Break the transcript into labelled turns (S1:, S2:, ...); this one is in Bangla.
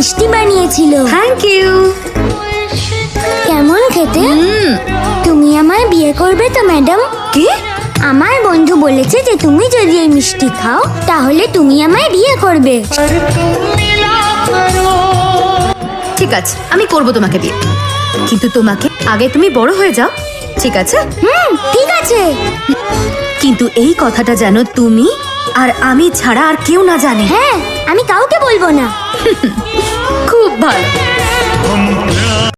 S1: মিষ্টি বানিয়েছিল।
S2: Thank you.
S1: কেমন খেতে? তুমি আমায় বিয়ে করবে তো ম্যাডাম?
S2: কি?
S1: আমার বন্ধু বলেছে যে তুমি যদি এই মিষ্টি খাও তাহলে তুমি আমায় বিয়ে করবে।
S2: ঠিক আছে, আমি করব তোমাকে বিয়ে, কিন্তু তোমাকে আগে তুমি বড় হয়ে যাও, ঠিক আছে?
S1: ঠিক আছে।
S2: কিন্তু এই কথাটা যেন তুমি আর আমি ছাড়া আর কেউ না জানে।
S1: হ্যাঁ, আমি কাউকে বলবো না।
S2: খুব ভালো।